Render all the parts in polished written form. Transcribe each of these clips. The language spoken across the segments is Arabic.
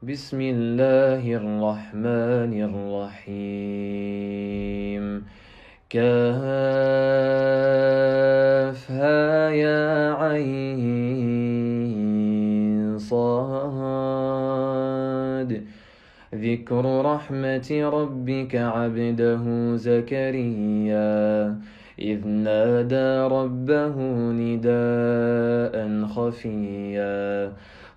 بسم الله الرحمن الرحيم. كافها يا عين صاد. ذكر رحمة ربك عبده زكريا إذ نادى ربه نداء خفيا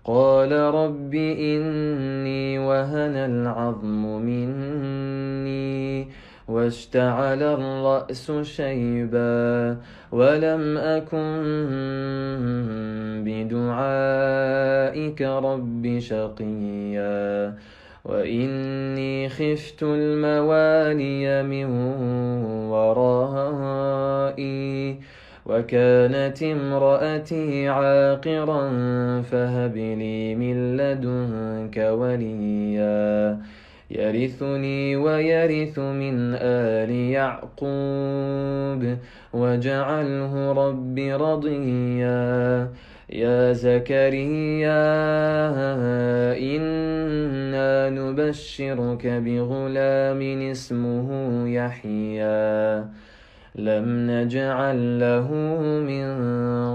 قال رب إني وهن العظم مني واشتعل الرأس شيبا ولم أكن بدعائك رب شقيا وإني خفت الموالي من ورائي وكانت امرأتي عاقرا فهب لي من لدنك وليا يرثني ويرث من آل يعقوب واجعله رب رضيا يا زكريا إنا نبشرك بغلام اسمه يحيى لم نجعل له من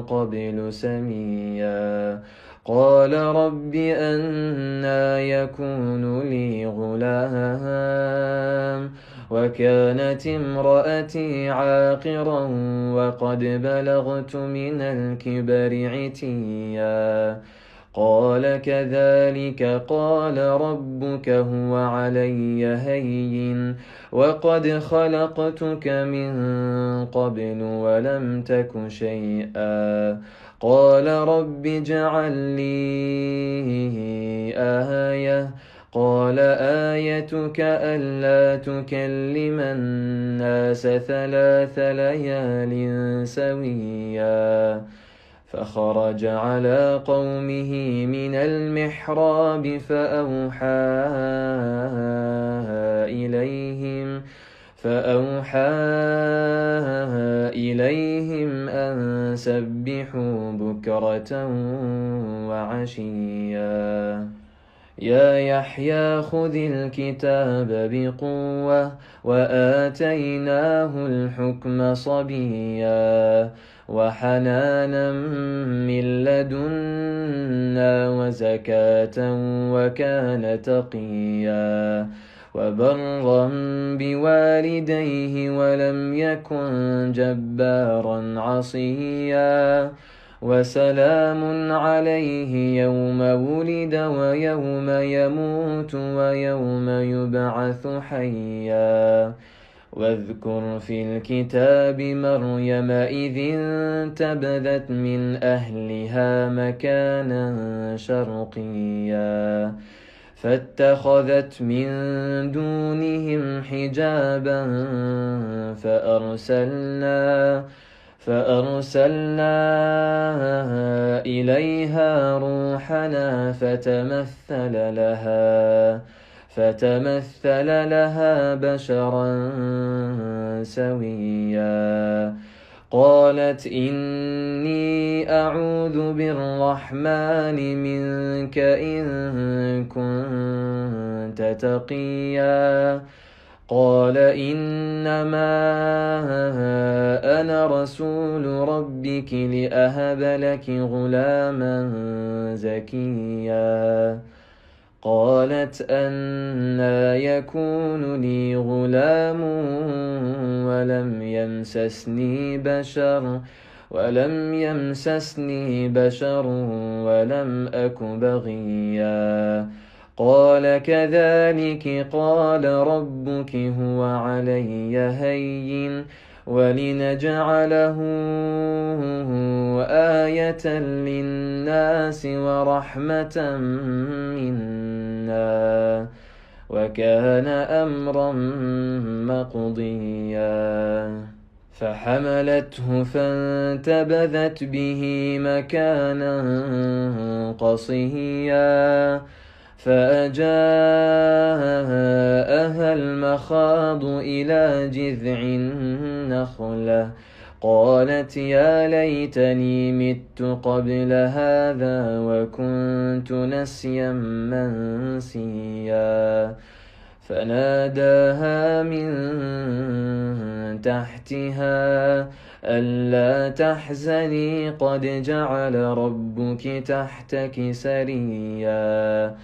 قبل سميا قال رب أنى يكون لي غلام وكانت امرأتي عاقرا وقد بلغت من الكبر عتيا قال كذلك قال ربك هو علي هين وقد خلقتك من قبل ولم تك شيئا قال رب اجعل لي آية قال آيتك ألا تكلم الناس 3 ليال سويا فخرج على قومه من المحراب فأوحى إليهم أن سبحوا بكرة وعشيا يا يحيى خذ الكتاب بقوة وآتيناه الحكم صبيا وحنانا من لدنا وزكاة وكان تقيا وبرا بوالديه ولم يكن جبارا عصيا وسلام عليه يوم ولد ويوم يموت ويوم يبعث حيا واذكر في الكتاب مريم إذ انتبذت من أهلها مكانا شرقيا فاتخذت من دونهم حجابا فأرسلنا إليها روحنا فتمثل لها بشرا سويا قالت إني أعوذ بالرحمن منك إن كنت تقيا قال إنما أنا رسول ربك لأهب لك غلاما زكيا قالت أنى يكون لي غلام ولم يمسسني بشر ولم أك بغيا قال كذلك قال ربك هو علي هين ولنجعله آية للناس ورحمة منا وكان أمرا مقضيا فحملته فانتبذت به مكانا قصيا فأجاءها المخاض إلى جذع النخلة قالت يا ليتني مت قبل هذا وكنت نسيا منسيا فناداها من تحتها ألا تحزني قد جعل ربك تحتك سريا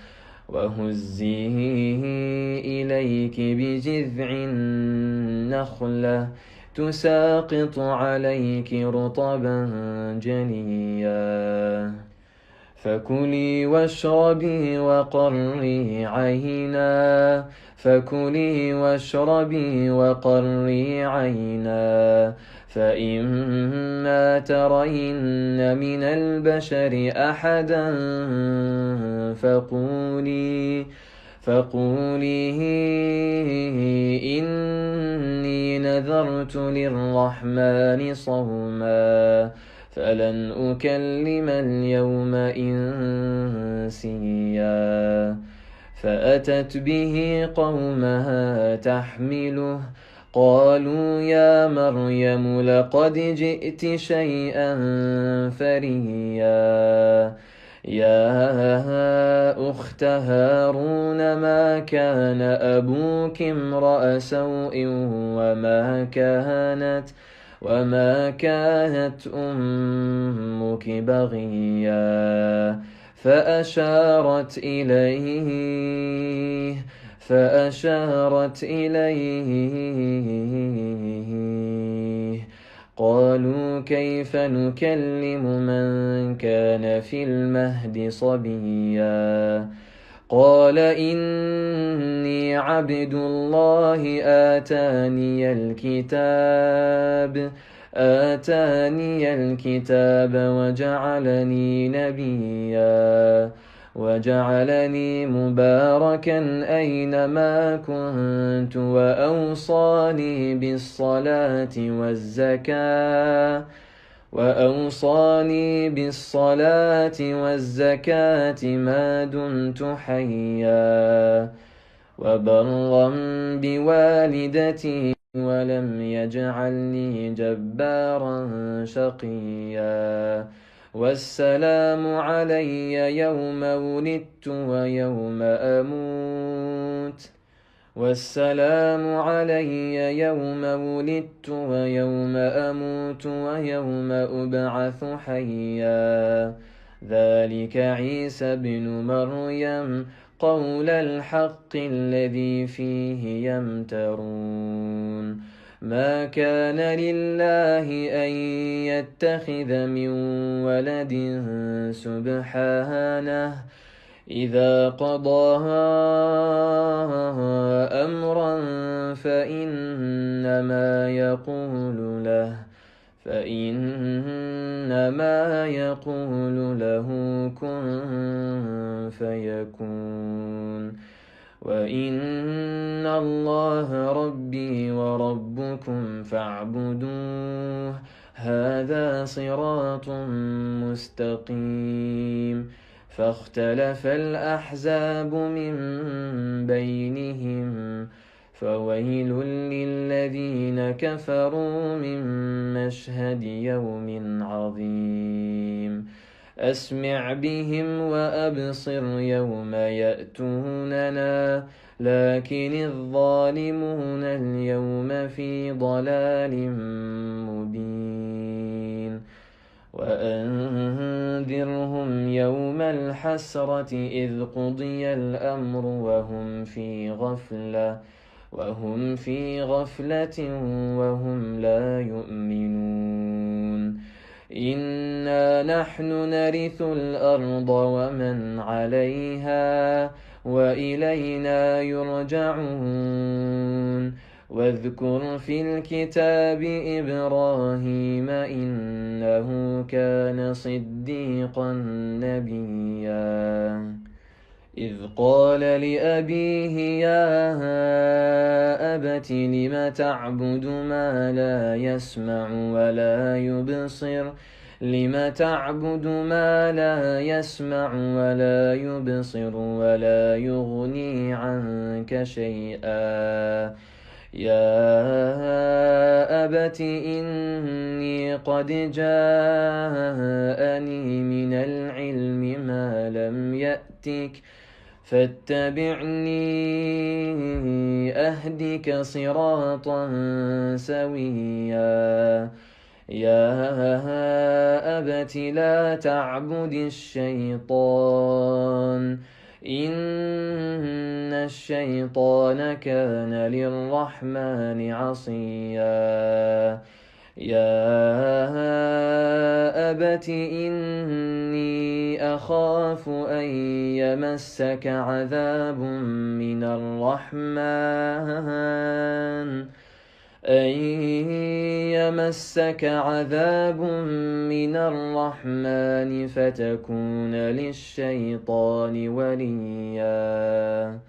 وهزي إليك بجذع النخلة تساقط عليك رطبا جنيا فكلي واشربي وقري عينا فإما ترين من البشر أحدا فقولي إني نذرت للرحمن صوما فلن أكلم اليوم إنسيا فأتت به قومها تحمله قالوا يا مريم لقد جئت شيئا فريا يا أخت هارون ما كان أبوك امرأ سوء وما كانت أمك بغيا فأشارت إليه قالوا كيف نكلم من كان في المهد صبيا قال إني عبد الله آتاني الكتاب وجعلني نبيا وجعلني مباركا أينما كنت وأوصاني بالصلاة والزكاة ما دمت حيا وبرا بوالدتي ولم يجعلني جبارا شقيا والسلام علي يوم ولدت ويوم أموت ويوم أبعث حيا ذلك عيسى بن مريم قول الحق الذي فيه يمترون ما كان لله أن يتخذ من ولد سبحانه إذا قضى أمرا فإنما يقول له كن فيكون وإن الله ربي وربكم فاعبدوه هذا صراط مستقيم فاختلف الأحزاب من بينهم فويل للذين كفروا من مشهد يوم عظيم أسمع بهم وأبصر يوم يأتوننا لكن الظالمون اليوم في ضلال مبين وأنذرهم يوم الحسرة إذ قضي الأمر وهم في غفلة وهم لا يؤمنون إنا نحن نرث الأرض ومن عليها وإلينا يرجعون واذكر في الكتاب إبراهيم إنه كان صديقا نبيا إذ قال لأبيه يا أبت لم تعبد ما لا يسمع ولا يبصر ولا يغني عنك شيئا يا أبت إني قد جاءني من العلم ما لم يأتك فاتبعني أهدك صراطا سويا يا أبت لا تعبد الشيطان إن الشيطان كان للرحمن عصيا يا أبت إني أخاف أن يمسك عذاب من الرحمن فتكون للشيطان وليا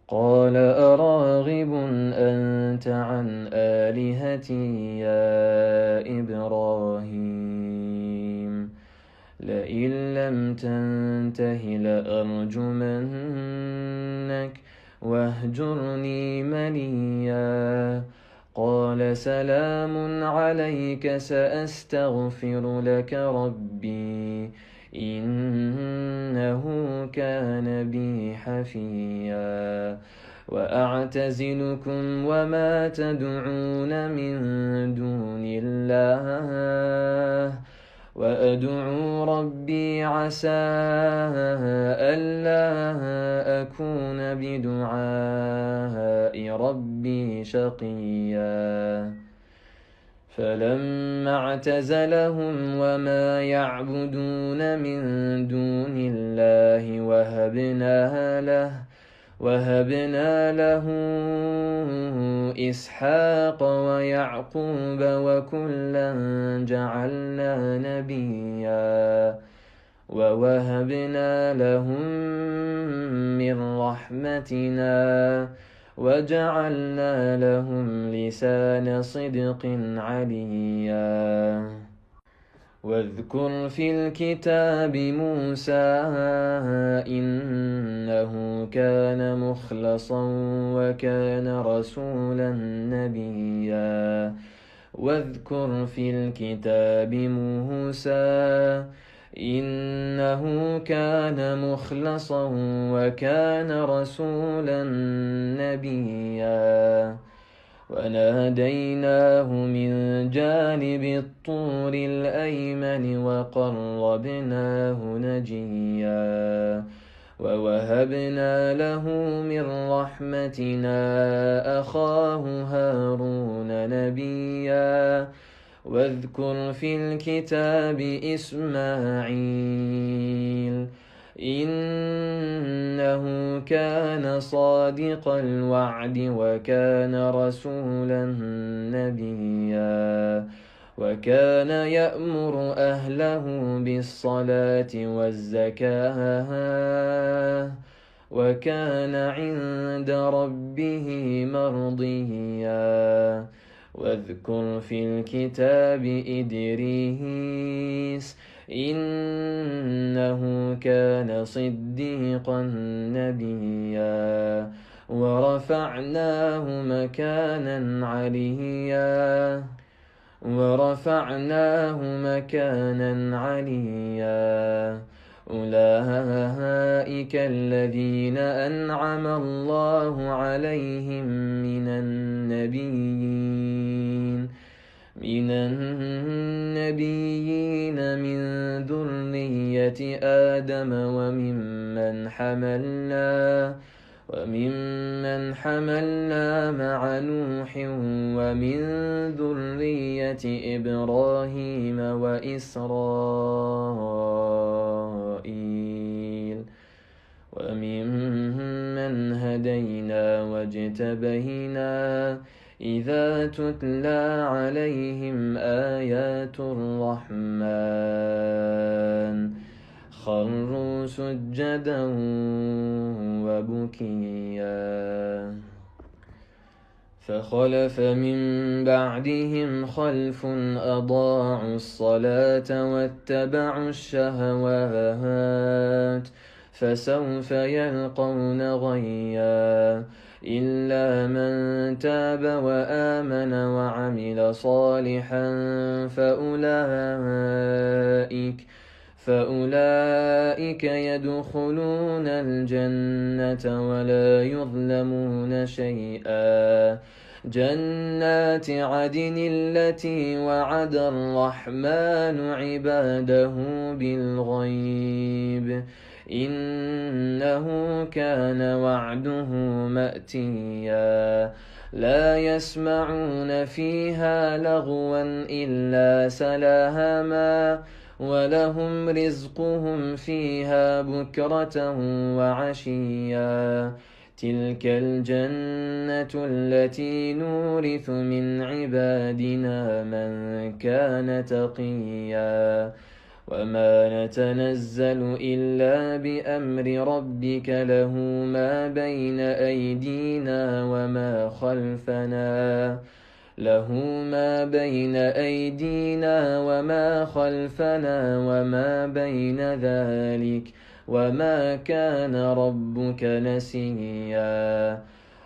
قال أراغب أنت عن آلهتي يا إبراهيم لئن لم تنته لأرجمنك واهجرني مليا قال سلام عليك سأستغفر لك ربي إنه كان بي حفيا وأعتزلكم وما تدعون من دون الله وأدعو ربي عسى ألا أكون بدعاء ربي شقيا فلما اعتزلهم وما يعبدون من دون الله وهبنا له إسحاق ويعقوب وكلا جعلنا نبيا ووهبنا لهم من رحمتنا وجعلنا لهم لسان صدق عليا واذكر في الكتاب موسى إنه كان مخلصا وكان رسولا نبيا واذكر في الكتاب موسى إنه كان مخلصا وكان رسولا نبيا وناديناه من جانب الطور الأيمن وقربناه نجيا ووهبنا له من رحمتنا أخاه هارون نبيا واذكر في الكتاب إسماعيل إنه كان صادق الوعد وكان رسولا نبيا وكان يأمر أهله بالصلاة والزكاة وكان عند ربه مرضيا واذكر في الكتاب إدريس إنه كان صديقا نبيا ورفعناه مكانا عليا أولئك الذين أنعم الله عليهم من النبيين من ذرية آدم وممن حملنا مع نوح ومن ذرية إبراهيم وإسرائيل وممن هدينا واجتبينا إذا تتلى عليهم آيات الرحمن خروا سجدا وبكيا فخلف من بعدهم خلف أضاعوا الصلاة واتبعوا الشهوات فسوف يلقون غيا إلا من تاب وآمن وعمل صالحا فأولئك يدخلون الجنة ولا يظلمون شيئا. جنات عدن التي وعد الرحمن عباده بالغيب إنه كان وعده مأتيا. لا يسمعون فيها لغوا إلا سلاما ولهم رزقهم فيها بكرة وعشيا. تلك الجنة التي نورث من عبادنا من كان تقيا. وما نتنزل إلا بأمر ربك له ما بين أيدينا وما خلفنا وما بين ذلك وما كان ربك نسيا.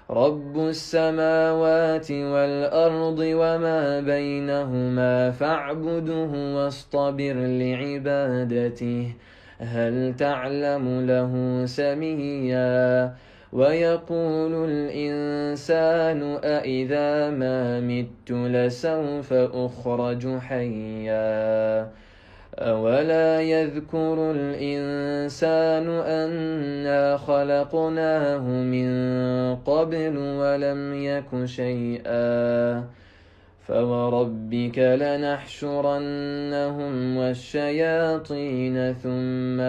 رب السماوات والأرض وما بينهما فاعبده واصطبر لعبادته هل تعلم له سميا. ويقول الإنسان أإذا ما مت لسوف أخرج حيا. أولا يذكر الإنسان أنا خلقناه من قبل ولم يك شيئا. فوربك لنحشرنهم والشياطين ثم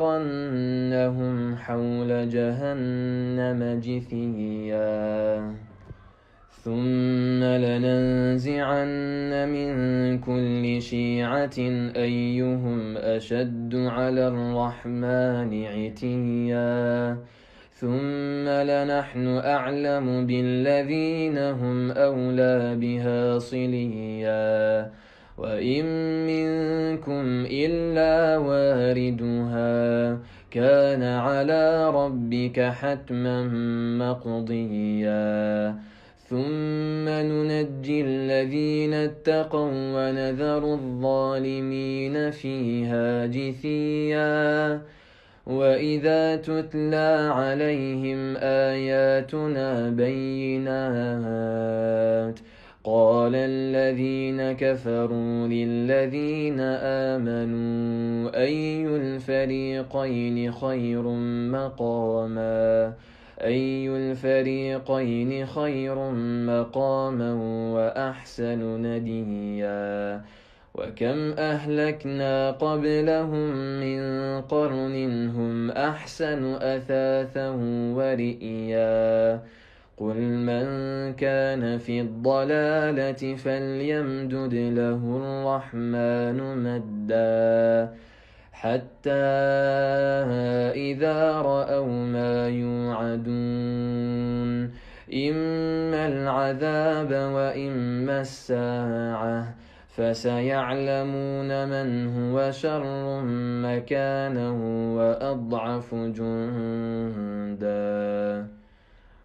لنحضرنهم حول جهنم جثيا. ثم لننزعن من كل شيعة أيهم أشد على الرحمن عتيا. ثم لنحن أعلم بالذين هم أولى بها صليا. وإن منكم إلا واردها كان على ربك حتما مقضيا. ثم ننجي الذين اتقوا ونذر الظالمين فيها جثيا. وإذا تتلى عليهم آياتنا بينات قال الذين كفروا للذين آمنوا أي الفريقين خير مقاما وأحسن نديا. وكم أهلكنا قبلهم من قرن هم أحسن أثاثا ورئيا. قل من كان في الضلالة فليمدد له الرحمن مدا حتى إذا رأوا ما يوعدون إما العذاب وإما الساعة فسيعلمون من هو شر مكانا وأضعف جندا.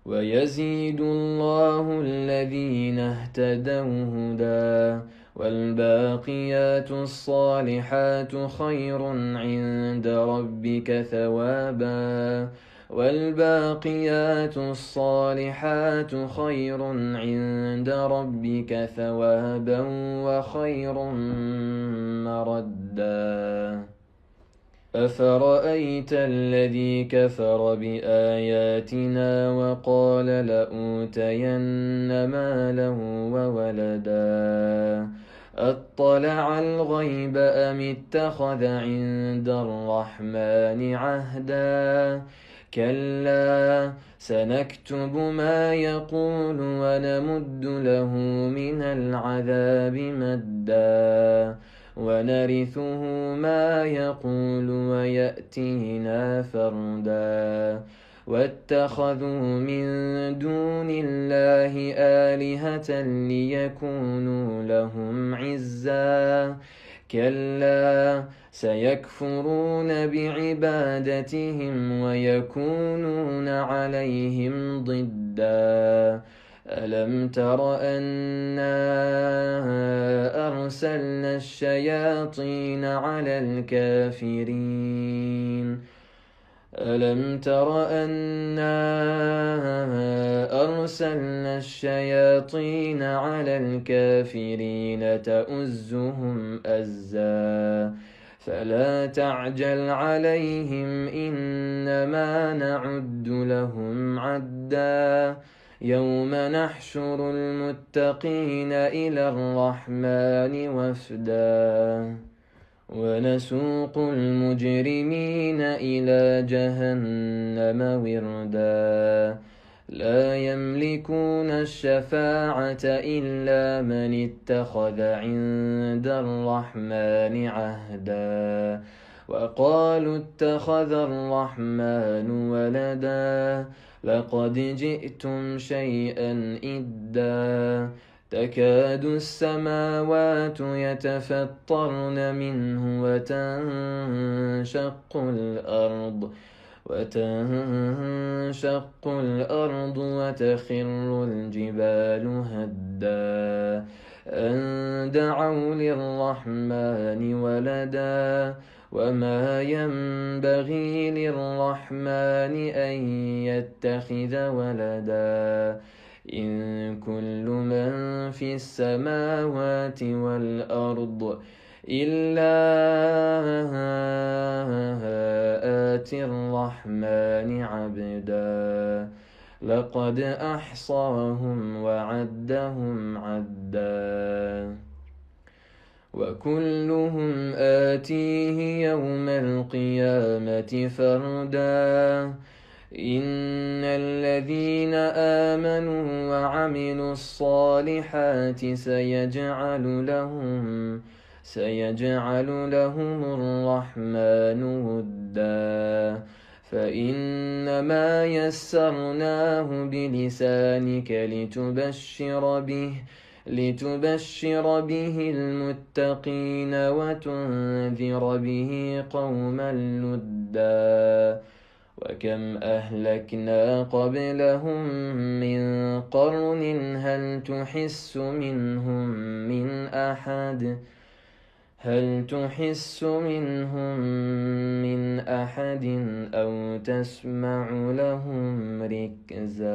ويزيد الله الذين اهتدوا هدى والباقيات الصالحات خير عند ربك ثوابا وخير مردا. أفرأيت الذي كفر بآياتنا وقال لأوتين مالا وولدا أطلع الغيب أم اتخذ عند الرحمن عهدا. كلا سنكتب ما يقول ونمد له من العذاب مدا ونرثه ما يقول ويأتينا فردا. واتخذوا من دون الله آلهة ليكونوا لهم عزا. كلا سيكفرون بعبادتهم ويكونون عليهم ضدا ألم تر أنا أرسلنا الشياطين على الكافرين ألم تر أنا أرسلنا الشياطين على الكافرين تؤزهم أزا فلا تعجل عليهم إنما نعد لهم عدا يوم نحشر المتقين إلى الرحمن وفدا ونسوق المجرمين إلى جهنم وردا لا يملكون الشفاعة إلا من اتخذ عند الرحمن عهدا وقالوا اتخذ الرحمن ولدا لقد جئتم شيئا إدا تكاد السماوات يتفطرن منه وتنشق الأرض وتخر الجبال هدا أن دعوا للرحمن ولدا وما ينبغي للرحمن أن يتخذ ولدا إن كل من في السماوات والأرض إلا آتي الرحمن عبدا لقد أحصاهم وعدهم عدا وكلهم آتيه يوم القيامة فردا إن الذين آمنوا وعملوا الصالحات سيجعل لهم الرحمن ودا فإنما يسرناه بلسانك لتبشر به المتقين وتنذر به قوما لدا وكم أهلكنا قبلهم من قرن هل تحس منهم من أحد أو تسمع لهم ركزا